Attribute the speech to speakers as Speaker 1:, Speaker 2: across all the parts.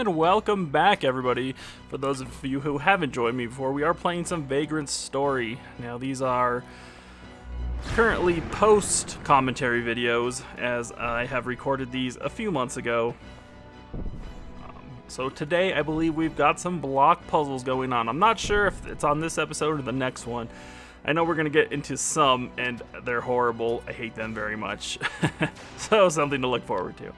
Speaker 1: And welcome back, everybody. For those of you who haven't joined me before, we are playing some Vagrant story. Now, these are currently post-commentary videos, as I have recorded these a few months ago. So today, I believe we've got some block puzzles going on. I'm not sure if it's on this episode or the next one. I know we're going to get into some, and they're horrible. I hate them very much. So, something to look forward to.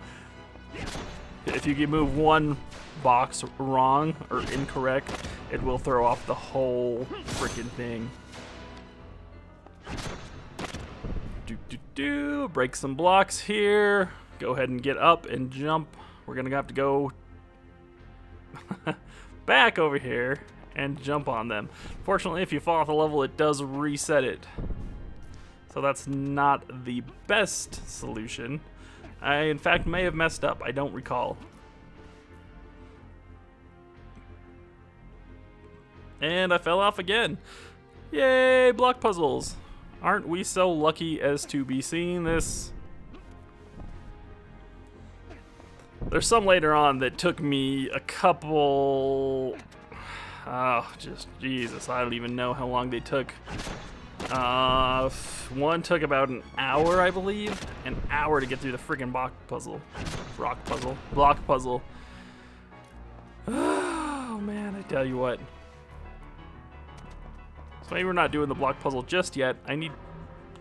Speaker 1: If you can move one box wrong or incorrect, it will throw off the whole freaking thing. Break some blocks here. Go ahead and get up and jump. We're going to have to go back over here and jump on them. Fortunately, if you fall off the level, it does reset it. So that's not the best solution. I, in fact, may have messed up. I don't recall. And I fell off again. Yay, block puzzles. Aren't we so lucky as to be seeing this? There's some later on that took me a couple... Oh, just Jesus, I don't even know how long they took. One took about an hour, I believe. An hour to get through the freaking block puzzle. Block puzzle. Oh, man, I tell you what. So maybe we're not doing the block puzzle just yet. I need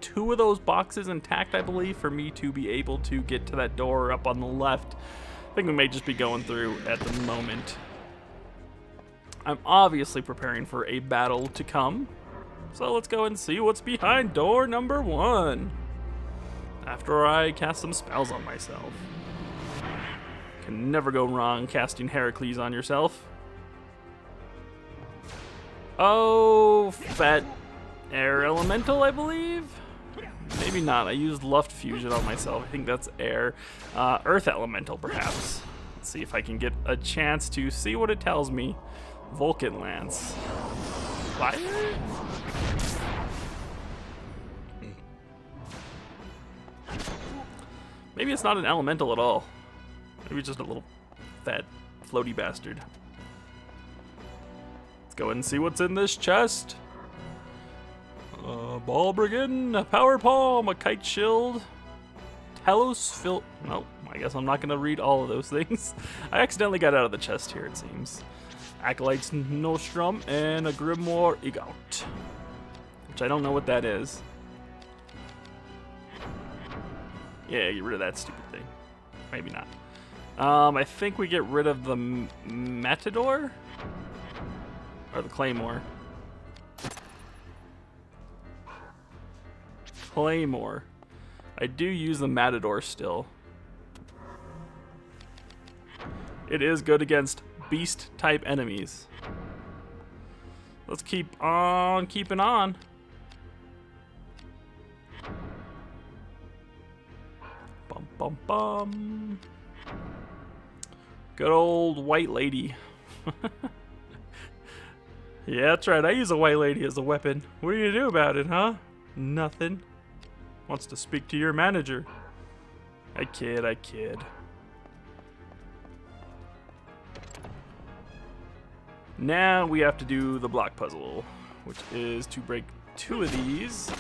Speaker 1: 2 of those boxes intact, I believe, for me to be able to get to that door up on the left. I think we may just be going through at the moment. I'm obviously preparing for a battle to come. So let's go and see what's behind door number 1. After I cast some spells on myself. Can never go wrong casting Heracles on yourself. Oh, fat air elemental, I believe? Maybe not. I used Luft Fusion on myself. I think that's air. Earth elemental, perhaps. Let's see if I can get a chance to see what it tells me. Vulcan Lance. Fire? Maybe it's not an elemental at all. Maybe it's just a little fat, floaty bastard. Let's go ahead and see what's in this chest. Ball Brigand, a Power Palm, a Kite Shield, Talos No, I guess I'm not going to read all of those things. I accidentally got out of the chest here, it seems. Acolyte's Nostrum, and a Grimoire Egout, which I don't know what that is. Yeah, get rid of that stupid thing. Maybe not. I think we get rid of the Matador? Or the Claymore. Claymore. I do use the Matador still. It is good against beast-type enemies. Let's keep on keeping on. Bum, bum, bum. Good old white lady. Yeah, that's right. I use a white lady as a weapon. What are you gonna do about it, huh? Nothing. Wants to speak to your manager. I kid. Now we have to do the block puzzle, which is to break 2 of these.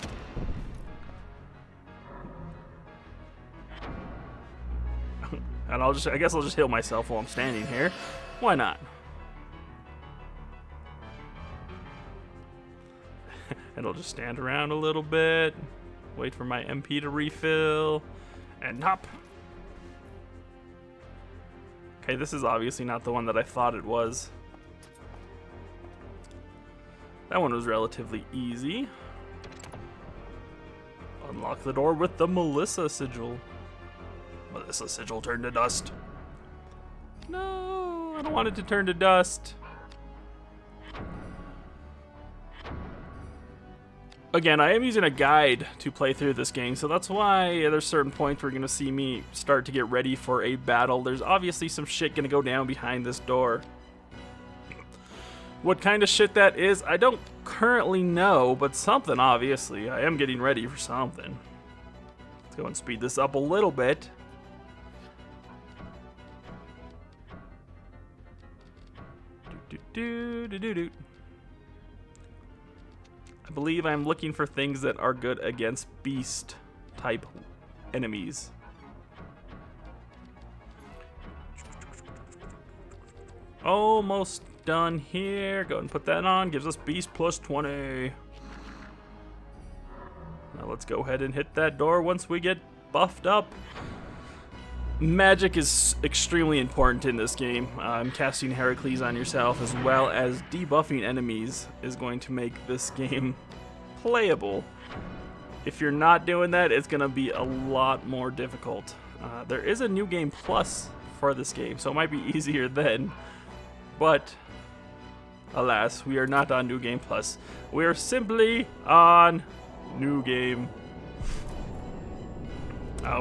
Speaker 1: And I guess I'll just heal myself while I'm standing here. Why not? And I'll just stand around a little bit, wait for my MP to refill, and hop. Okay, this is obviously not the one that I thought it was. That one was relatively easy. Unlock the door with the Melissa sigil. Melissa sigil turned to dust. No, I don't want it to turn to dust. Again, I am using a guide to play through this game, so that's why there's certain points where you're going to see me start to get ready for a battle. There's obviously some shit going to go down behind this door. What kind of shit that is, I don't currently know, but something, obviously. I am getting ready for something. Let's go and speed this up a little bit. I believe I'm looking for things that are good against beast type enemies. Almost done here. Go ahead and put that on. Gives us beast plus 20. Now let's go ahead and hit that door once we get buffed up. Magic is extremely important in this game. Casting Heracles on yourself as well as debuffing enemies is going to make this game playable. If you're not doing that, it's going to be a lot more difficult. There is a New Game Plus for this game, so it might be easier then. But, alas, we are not on New Game Plus. We are simply on New Game.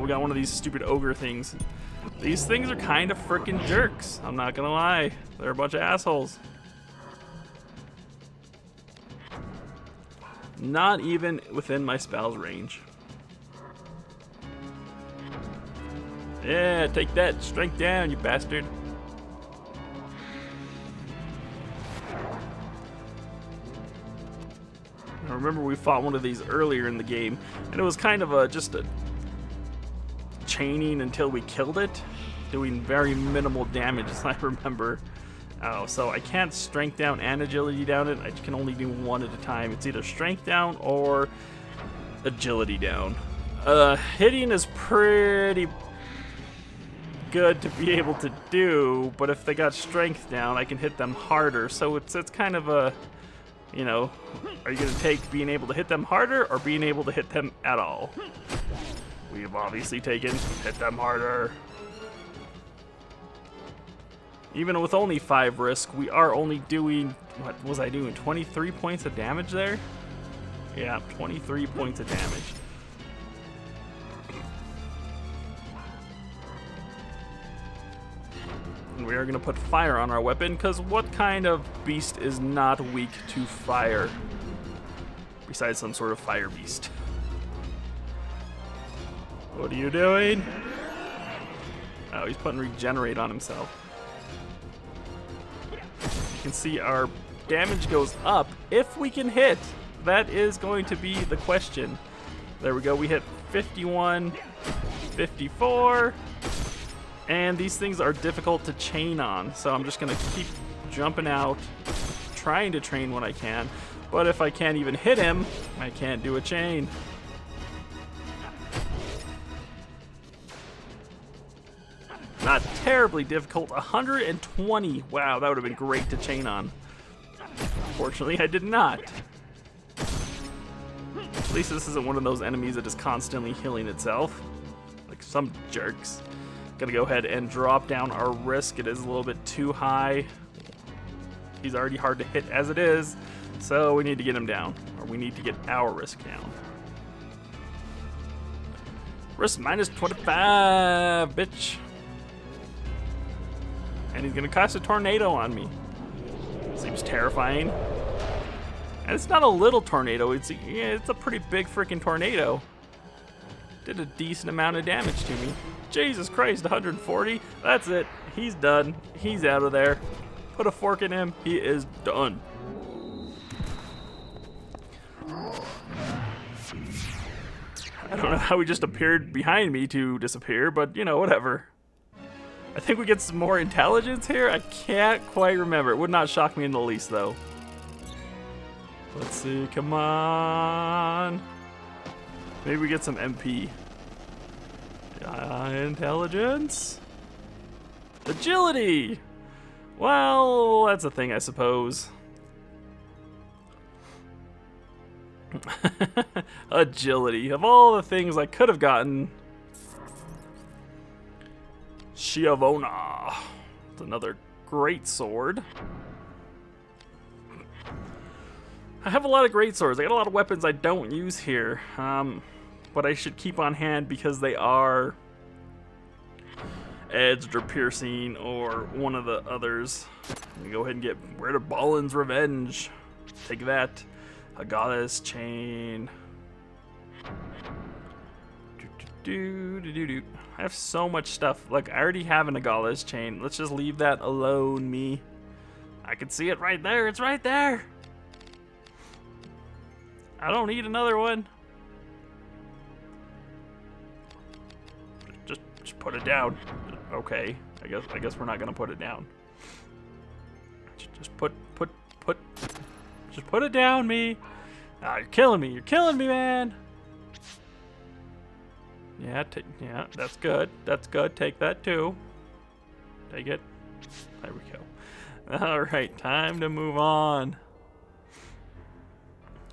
Speaker 1: We got one of these stupid ogre things. These things are kind of freaking jerks. I'm not gonna lie. They're a bunch of assholes. Not even within my spell's range. Yeah, take that. Strength down, you bastard. I remember we fought one of these earlier in the game, and it was kind of just a chaining until we killed it, doing very minimal damage as I remember. Oh, so I can't strength down and agility down it. I can only do one at a time. It's either strength down or agility down. Hitting is pretty good to be able to do, but if they got strength down, I can hit them harder. So it's kind of a, you know, are you going to take being able to hit them harder or being able to hit them at all? We have obviously taken hit them harder. Even with only 5 risk, we are only doing, what was I doing, 23 points of damage there? Yeah, 23 points of damage. And we are going to put fire on our weapon, because what kind of beast is not weak to fire? Besides some sort of fire beast. What are you doing? Oh, he's putting regenerate on himself. You can see our damage goes up if we can hit. That is going to be the question. There we go. We hit 51, 54. And these things are difficult to chain on. So I'm just going to keep jumping out, trying to train when I can. But if I can't even hit him, I can't do a chain. Not terribly difficult. 120. Wow, that would have been great to chain on. Unfortunately, I did not. At least this isn't one of those enemies that is constantly healing itself. Like some jerks. Gonna go ahead and drop down our risk. It is a little bit too high. He's already hard to hit as it is. So we need to get him down. Or we need to get our risk down. Risk minus 25, bitch. And he's gonna cast a tornado on me. Seems terrifying. And it's not a little tornado, it's a pretty big freaking tornado. Did a decent amount of damage to me. Jesus Christ, 140? That's it. He's done. He's out of there. Put a fork in him. He is done. I don't know how he just appeared behind me to disappear, but you know, whatever. I think we get some more intelligence here. I can't quite remember. It would not shock me in the least, though. Let's see. Come on. Maybe we get some MP. Intelligence. Agility. Well, that's a thing, I suppose. Agility. Of all the things I could have gotten... Schiavona. It's another great sword. I have a lot of great swords. I got a lot of weapons I don't use here. But I should keep on hand because they are edged or piercing or one of the others. Let me go ahead and get rid of Balin's Revenge. Take that. Hagala's Chain. I have so much stuff. Like, I already have an Agala's Chain. Let's just leave that alone, me. I can see it right there. It's right there. I don't need another one. Just put it down. Okay. I guess we're not gonna put it down. Just put it down, me. Ah, you're killing me. You're killing me, man. Yeah, yeah, that's good. That's good. Take that too. Take it. There we go. All right, time to move on.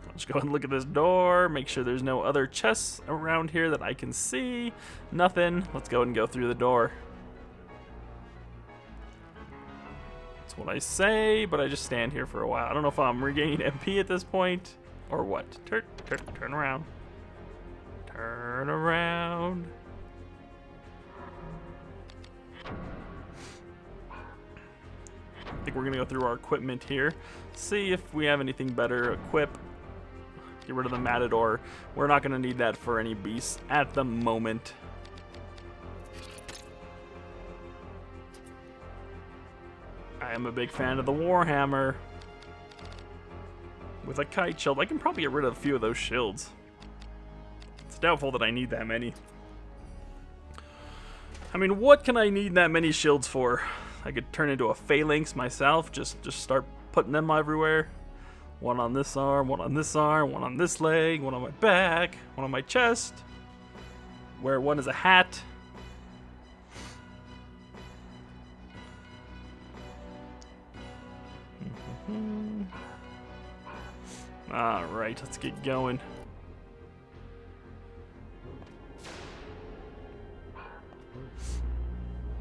Speaker 1: Let's go ahead and look at this door. Make sure there's no other chests around here that I can see. Nothing. Let's go ahead and go through the door. That's what I say, but I just stand here for a while. I don't know if I'm regaining MP at this point or what. Turn around. Turn around. I think we're gonna go through our equipment here, see if we have anything better. Equip. Get rid of the Matador. We're not gonna need that for any beasts at the moment. I am a big fan of the Warhammer. With a kite shield, I can probably get rid of a few of those shields. It's doubtful that I need that many. I mean, what can I need that many shields for? I could turn into a phalanx myself, just start putting them everywhere. One on this arm, one on this arm, one on this leg, one on my back, one on my chest. Wear one as a hat. Alright, let's get going.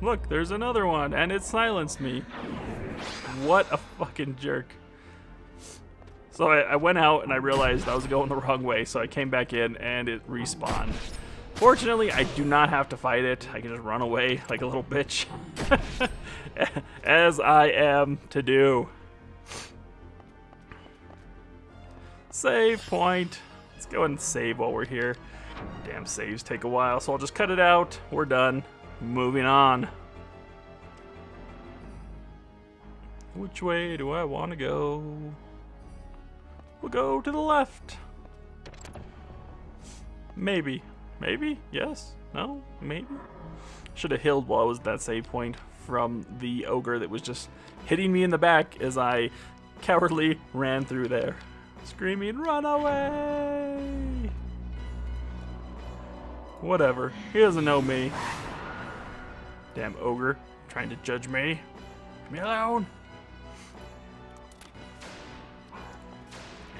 Speaker 1: Look, there's another one, and it silenced me. What a fucking jerk. So I went out and I realized I was going the wrong way, so I came back in and it respawned. Fortunately, I do not have to fight it. I can just run away like a little bitch. As I am to do. Save point. Let's go ahead and save while we're here. Damn, saves take a while, so I'll just cut it out. We're done. Moving on. Which way do I want to go? We'll go to the left. Maybe. Maybe? Yes? No? Maybe? Should have healed while I was at that save point from the ogre that was just hitting me in the back as I cowardly ran through there. Screaming, run away! Whatever. He doesn't know me. Damn ogre. Trying to judge me. Leave me alone.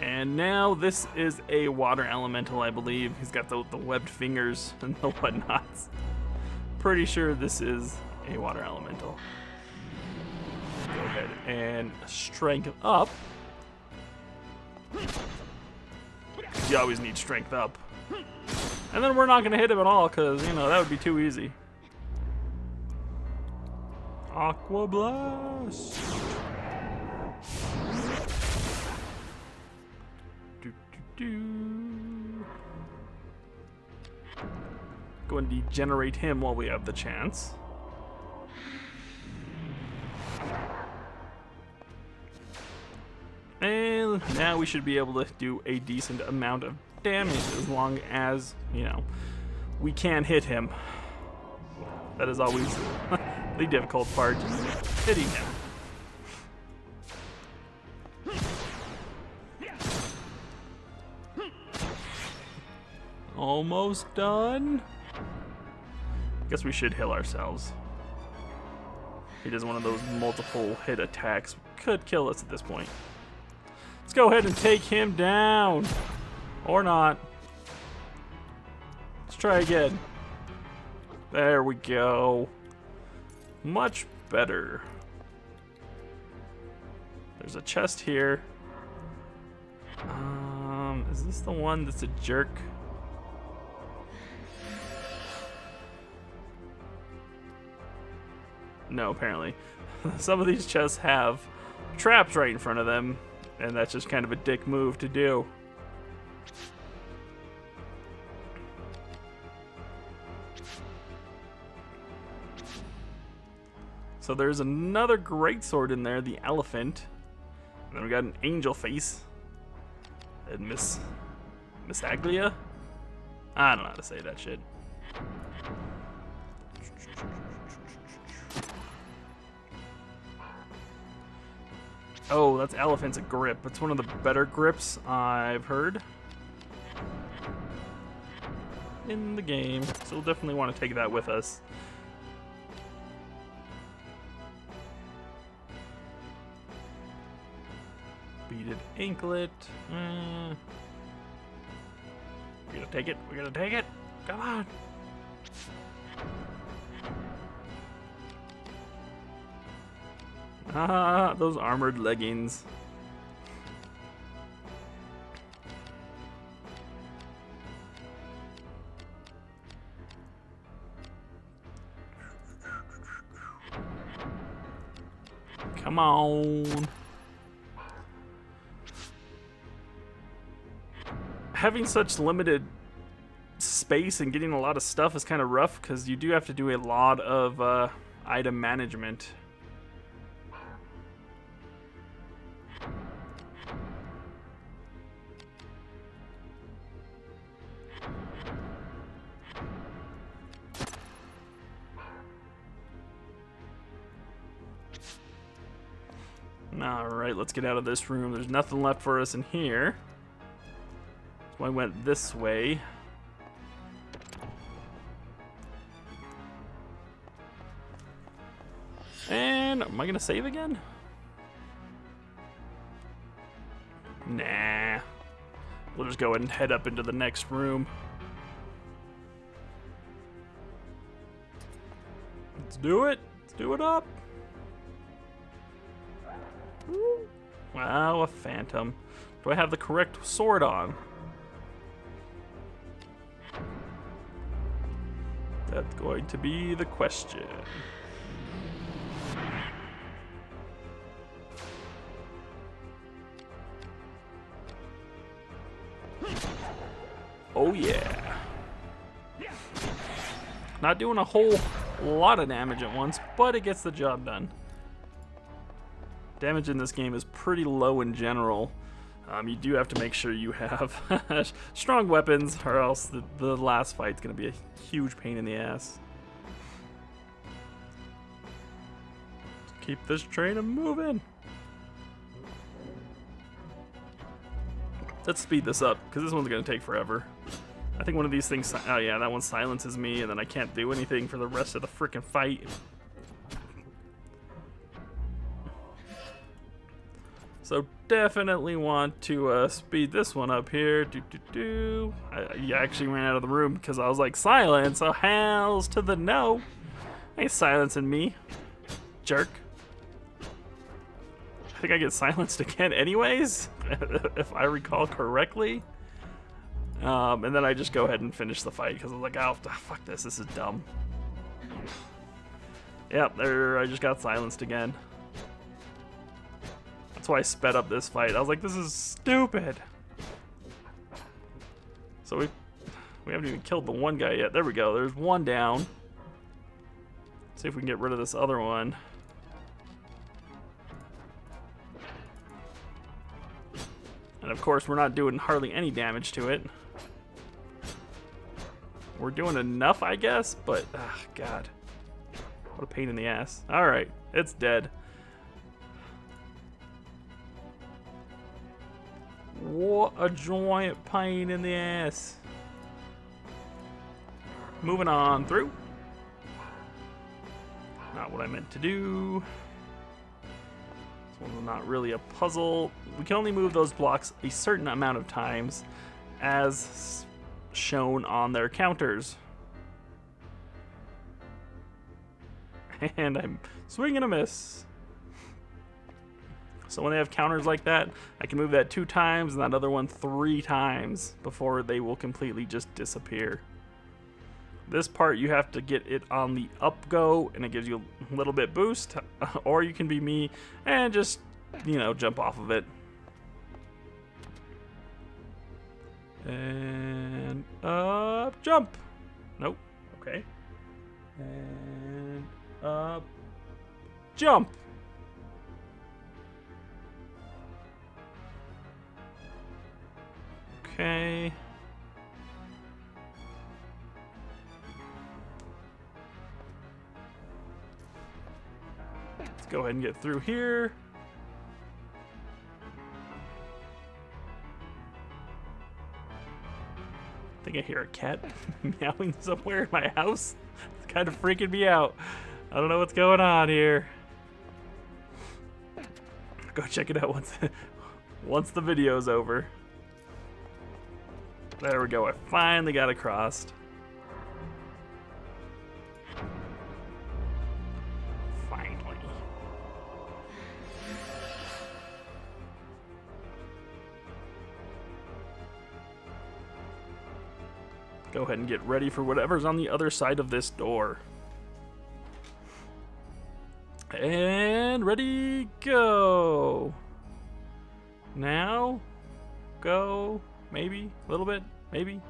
Speaker 1: And now this is a water elemental, I believe. He's got the webbed fingers and the whatnots. Pretty sure this is a water elemental. Go ahead and strength up. You always need strength up. And then we're not going to hit him at all because, you know, that would be too easy. Aqua Blast. Go and degenerate him while we have the chance. And now we should be able to do a decent amount of damage as long as, you know, we can hit him. That is always the difficult part, hitting him. Almost done. Guess we should heal ourselves. He does one of those multiple hit attacks. Could kill us at this point. Let's go ahead and take him down. Or not. Let's try again. There we go. Much better. There's a chest here. Is this the one that's a jerk? No, apparently. Some of these chests have traps right in front of them, and that's just kind of a dick move to do. So there's another greatsword in there, the elephant. And then we got an angel face. And Miss Aglia? I don't know how to say that shit. Oh, that's elephant's a grip. It's one of the better grips I've heard in the game. So we'll definitely want to take that with us. Beaded anklet. We're gonna take it. We're gonna take it. Come on. Ah, those armored leggings. Come on. Having such limited space and getting a lot of stuff is kind of rough because you do have to do a lot of item management. Alright, let's get out of this room. There's nothing left for us in here. So I went this way. And am I gonna save again? Nah. We'll just go ahead and head up into the next room. Let's do it. Let's do it up. Wow, a phantom. Do I have the correct sword on? That's going to be the question. Oh yeah. Not doing a whole lot of damage at once, but it gets the job done. Damage in this game is pretty low in general. You do have to make sure you have strong weapons, or else the last fight's going to be a huge pain in the ass. Let's keep this train moving. Let's speed this up, because this one's going to take forever. I think one of these things... Oh yeah, that one silences me, and then I can't do anything for the rest of the frickin' fight. So definitely want to speed this one up here. I actually ran out of the room because I was like, silence, so hells to the no. Ain't silencing me, jerk. I think I get silenced again anyways, if I recall correctly. And then I just go ahead and finish the fight because I was like, oh, fuck this is dumb. Yep, there, I just got silenced again. That's why I sped up this fight. I was like, this is stupid. So we haven't even killed the one guy yet. There we go. There's one down. See if we can get rid of this other one. And of course, we're not doing hardly any damage to it. We're doing enough, I guess, but God, what a pain in the ass. All right, it's dead. What a giant pain in the ass. Moving on through. Not what I meant to do. This one's not really a puzzle. We can only move those blocks a certain amount of times as shown on their counters. And I'm swing and a miss. So when they have counters like that, I can move that 2 times and that other one 3 times before they will completely just disappear. This part you have to get it on the up go and it gives you a little bit boost, or you can be me and just, you know, jump off of it. And up, jump. Nope. Okay. And up. Jump! Okay. Let's go ahead and get through here. I think I hear a cat meowing somewhere in my house. It's kind of freaking me out. I don't know what's going on here. Go check it out once the video's over. There we go. I finally got across. Finally. Go ahead and get ready for whatever's on the other side of this door. And ready, go. Now, go. Maybe a little bit, maybe.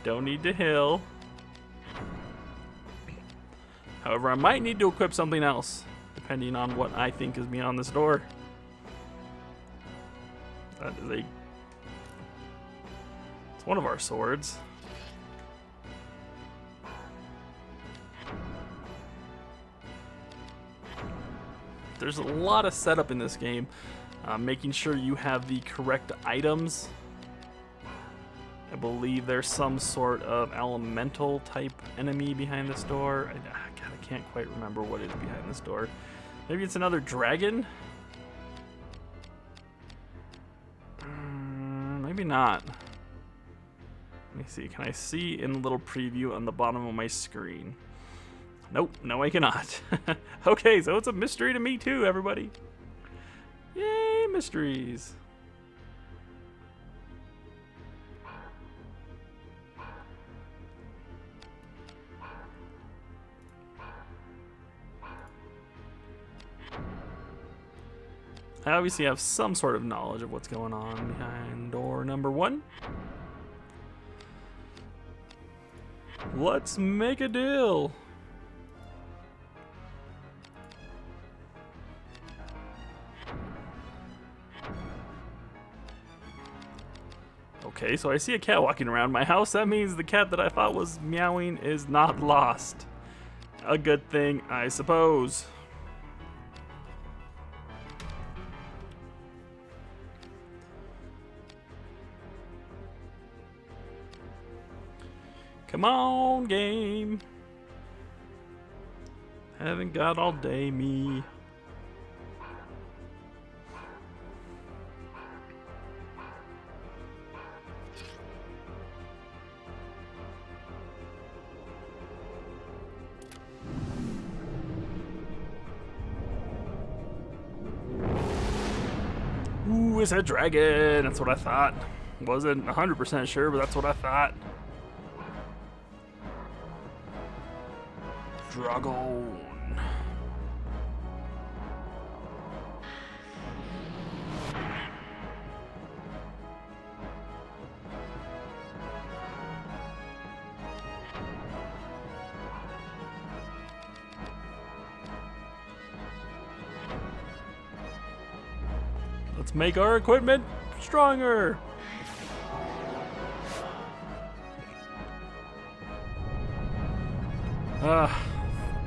Speaker 1: Don't need to heal. However, I might need to equip something else, depending on what I think is beyond this door. That is it's one of our swords. There's a lot of setup in this game. Making sure you have the correct items. I believe there's some sort of elemental type enemy behind this door. God, I can't quite remember what is behind this door. Maybe it's another dragon? Maybe not. Let me see. Can I see in the little preview on the bottom of my screen? Nope, no I cannot. Okay, so it's a mystery to me too, everybody. Yay, mysteries. I obviously have some sort of knowledge of what's going on behind door number 1. Let's make a deal. Okay, so I see a cat walking around my house. That means the cat that I thought was meowing is not lost. A good thing, I suppose. Come on, game. Haven't got all day, me. Ooh, it's a dragon. That's what I thought. Wasn't 100% sure, but that's what I thought. Dragon. Let's make our equipment stronger.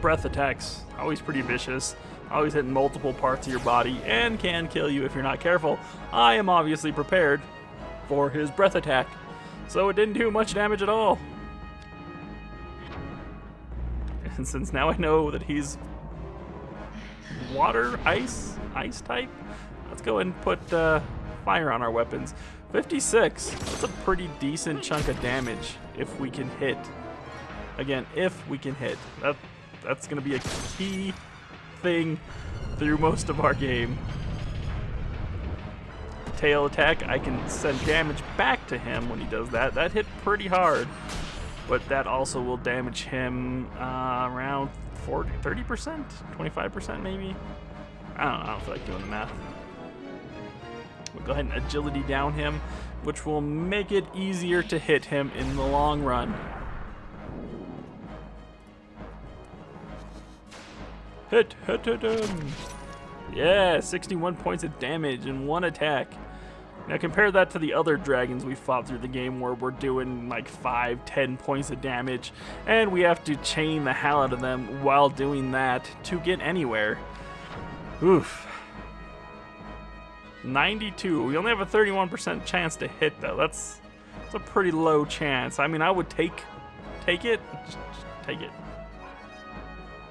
Speaker 1: Breath attacks, always pretty vicious, always hitting multiple parts of your body, and can kill you if you're not careful. I am obviously prepared for his breath attack, so it didn't do much damage at all. And since now I know that he's water, ice type, let's go ahead and put fire on our weapons. 56, that's a pretty decent chunk of damage if we can hit. Again, if we can hit. That's going to be a key thing through most of our game. Tail attack, I can send damage back to him when he does that. That hit pretty hard, but that also will damage him around 30%, 25% maybe. I don't feel like doing the math. We'll go ahead and agility down him, which will make it easier to hit him in the long run. Hit him. Yeah, 61 points of damage in one attack. Now compare that to the other dragons we fought through the game where we're doing like 5, 10 points of damage, and we have to chain the hell out of them while doing that to get anywhere. Oof. 92. We only have a 31% chance to hit though. That's a pretty low chance. I mean, I would take it. Just take it.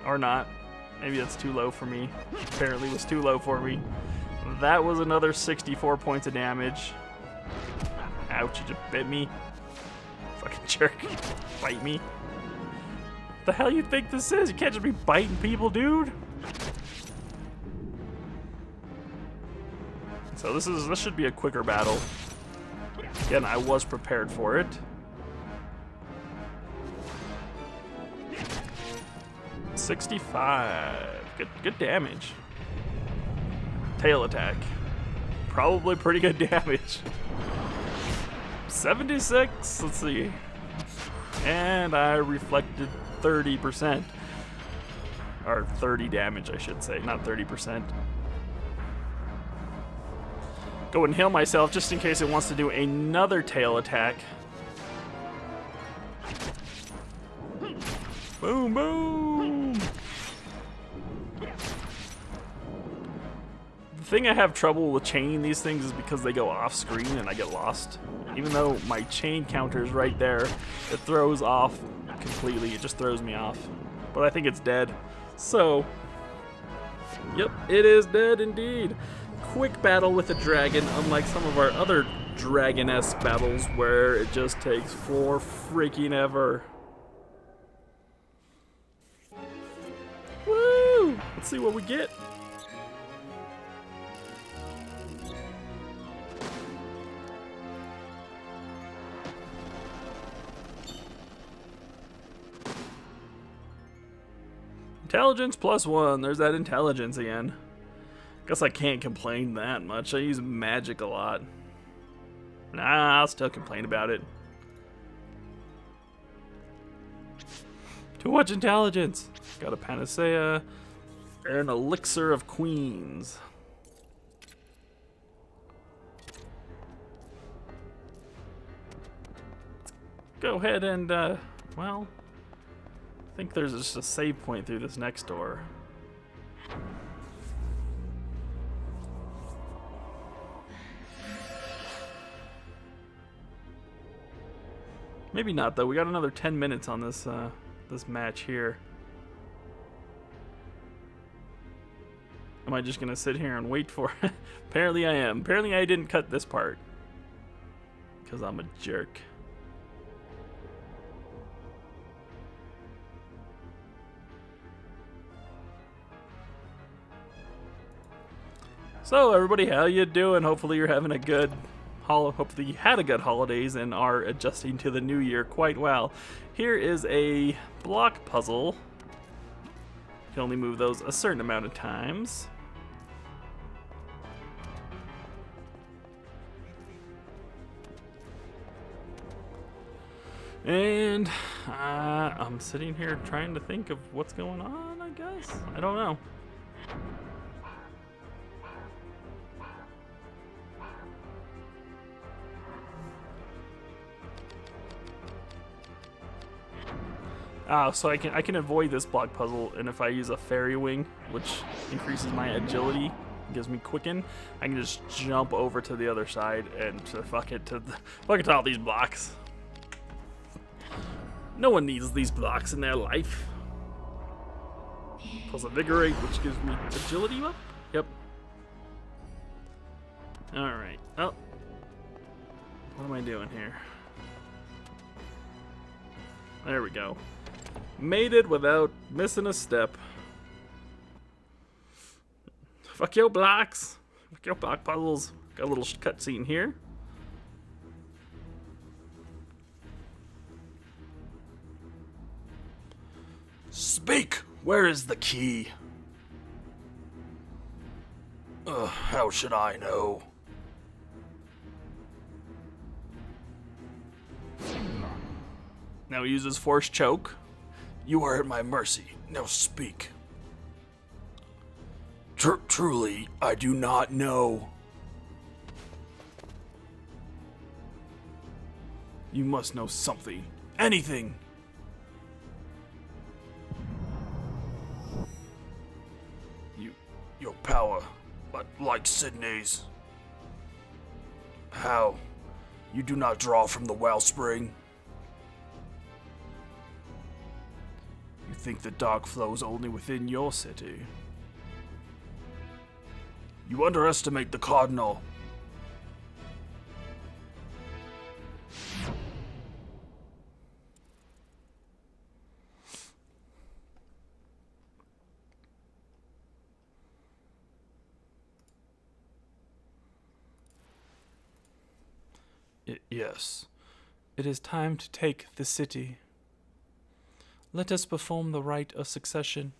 Speaker 1: Or not. Maybe that's too low for me. Apparently it was too low for me. That was another 64 points of damage. Ouch, you just bit me. Fucking jerk. Bite me. What the hell you think this is? You can't just be biting people, dude. So this should be a quicker battle. Again, I was prepared for it. $65. Good damage. Tail attack. Probably pretty good damage. 76. Let's see. And I reflected 30%. Or 30 damage, I should say, not 30%. Go and heal myself just in case it wants to do another tail attack. Boom, boom. The thing I have trouble with chaining these things is because they go off screen and I get lost. Even though my chain counter is right there, it throws off completely. It just throws me off. But I think it's dead. So, yep, it is dead indeed. Quick battle with a dragon, unlike some of our other dragon-esque battles where it just takes for freaking ever. Woo! Let's see what we get. Intelligence +1. There's that intelligence again. Guess I can't complain that much. I use magic a lot. Nah, I'll still complain about it. Too much intelligence. Got a panacea and an elixir of queens. Go ahead and, well, I think there's just a save point through this next door. Maybe not though. We got another 10 minutes on this this match here. Am I just gonna sit here and wait for it? Apparently I am. Apparently I didn't cut this part because I'm a jerk. So everybody, how you doing? Hopefully you're having a good hopefully you had a good holidays and are adjusting to the new year quite well. Here is a block puzzle. You can only move those a certain amount of times. And I'm sitting here trying to think of what's going on, I guess. I don't know. So I can avoid this block puzzle, and if I use a fairy wing, which increases my agility, gives me quicken, I can just jump over to the other side and fuck it to all these blocks. No one needs these blocks in their life. Plus invigorate, which gives me agility up. Yep. All right. Oh, what am I doing here? There we go. Made it without missing a step. Fuck your blocks. Fuck your block puzzles. Got a little cutscene here. Speak! Where is the key? How should I know? Now he uses force choke. You are at my mercy. Now speak.
Speaker 2: Truly, I do not know.
Speaker 1: You must know something. Anything.
Speaker 2: Your power, but like Sydney's. How? You do not draw from the wellspring?
Speaker 1: You think the dark flows only within your city?
Speaker 2: You underestimate the Cardinal.
Speaker 1: Yes. It is time to take the city. Let us perform the rite of succession.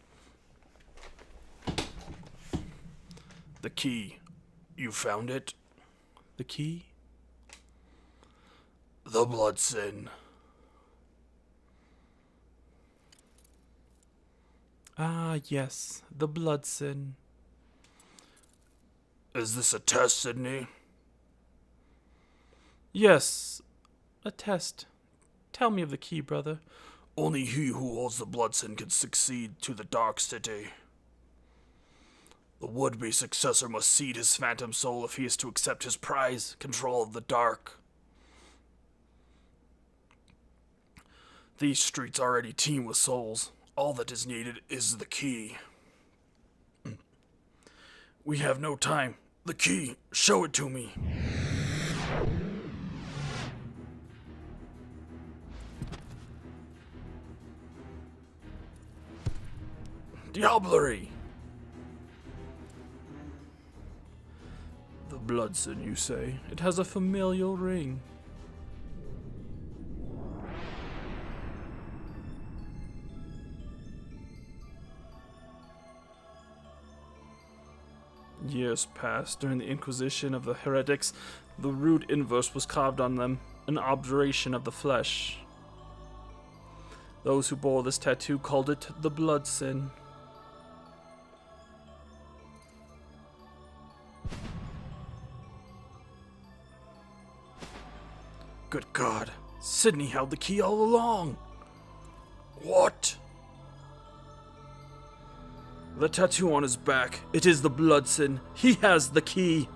Speaker 2: The key. You found it?
Speaker 1: The key?
Speaker 2: The blood sin.
Speaker 1: Ah, yes, the blood sin.
Speaker 2: Is this a test, Sydney?
Speaker 1: Yes, a test. Tell me of the key, brother.
Speaker 2: Only he who holds the blood sin can succeed to the Dark City. The would-be successor must cede his phantom soul if he is to accept his prize, control of the dark. These streets already teem with souls. All that is needed is the key. We have no time. The key, show it to me. Diablerie!
Speaker 1: The blood sin, you say? It has a familial ring. Years passed. During the Inquisition of the heretics, the root inverse was carved on them, an objuration of the flesh. Those who bore this tattoo called it the blood sin.
Speaker 2: Good God.
Speaker 1: Sydney held the key all along.
Speaker 2: What?
Speaker 1: The tattoo on his back. It is the blood sin. He has the key.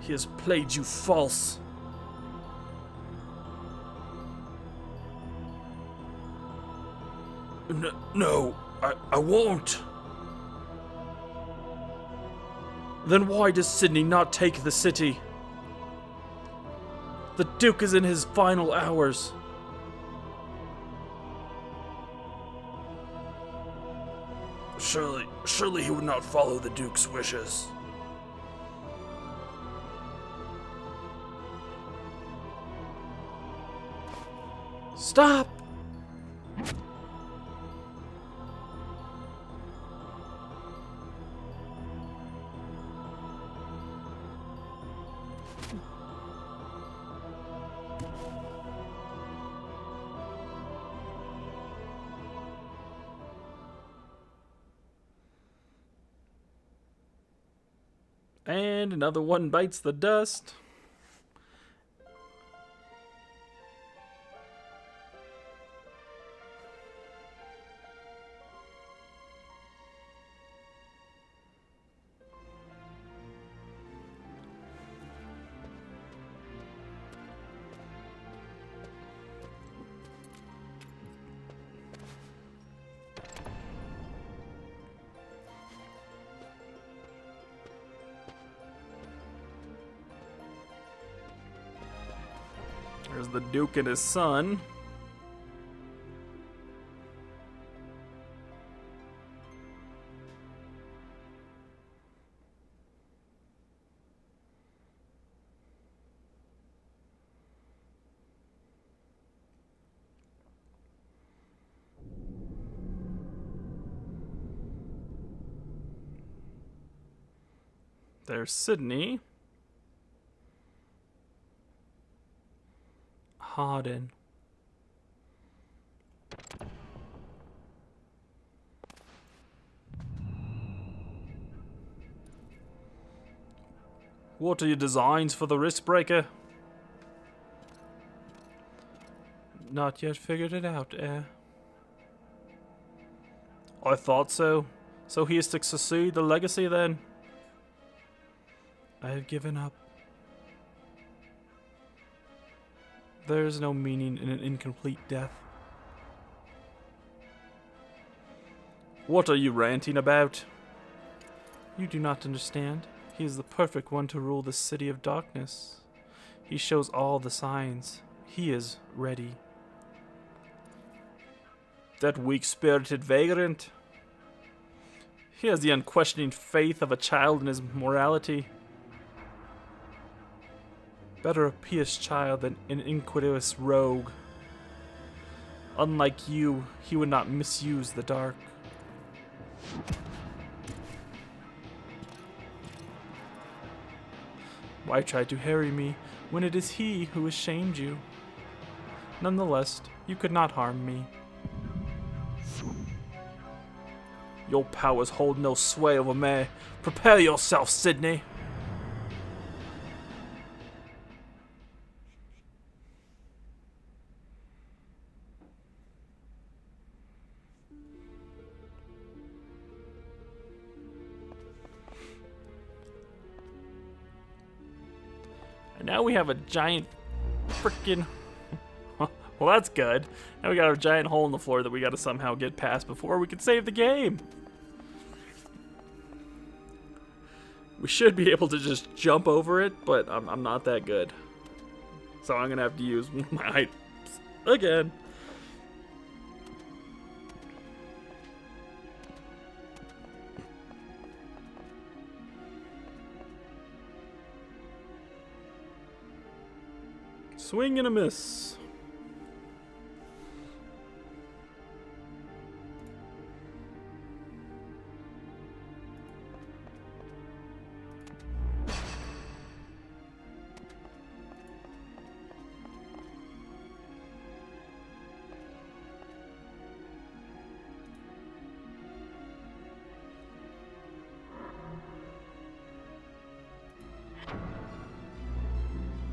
Speaker 1: He has played you false.
Speaker 2: No, I won't.
Speaker 1: Then why does Sydney not take the city? The Duke is in his final hours.
Speaker 2: Surely he would not follow the Duke's wishes.
Speaker 1: Stop! And another one bites the dust. There's the Duke and his son. There's Sydney. Harden. What are your designs for the wrist breaker? Not yet figured it out, eh? I thought so. So he is to succeed the legacy then? I have given up. There is no meaning in an incomplete death. What are you ranting about? You do not understand. He is the perfect one to rule the city of darkness. He shows all the signs. He is ready. That weak-spirited vagrant. He has the unquestioning faith of a child in his morality. Better a pious child than an iniquitous rogue. Unlike you, he would not misuse the dark. Why try to harry me when it is he who has shamed you? Nonetheless, you could not harm me. Your powers hold no sway over me. Prepare yourself, Sydney. And now we have a giant freaking... Well, that's good. Now we got a giant hole in the floor that we got to somehow get past before we can save the game. We should be able to just jump over it, but I'm not that good. So I'm going to have to use my items again. Swing and a miss.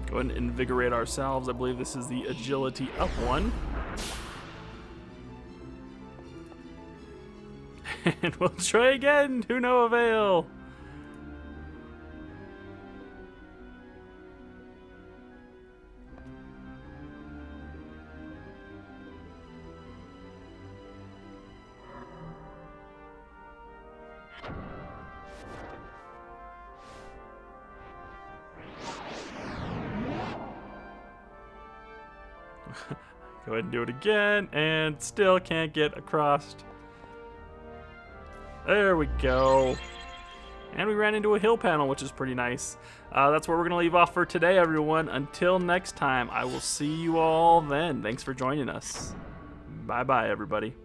Speaker 1: Go ahead and invigorate ourselves. I believe this is the agility up one. And we'll try again to no avail. Go ahead and do it again, and still can't get across. There we go. And we ran into a hill panel, which is pretty nice. That's where we're going to leave off for today, everyone. Until next time, I will see you all then. Thanks for joining us. Bye-bye, everybody.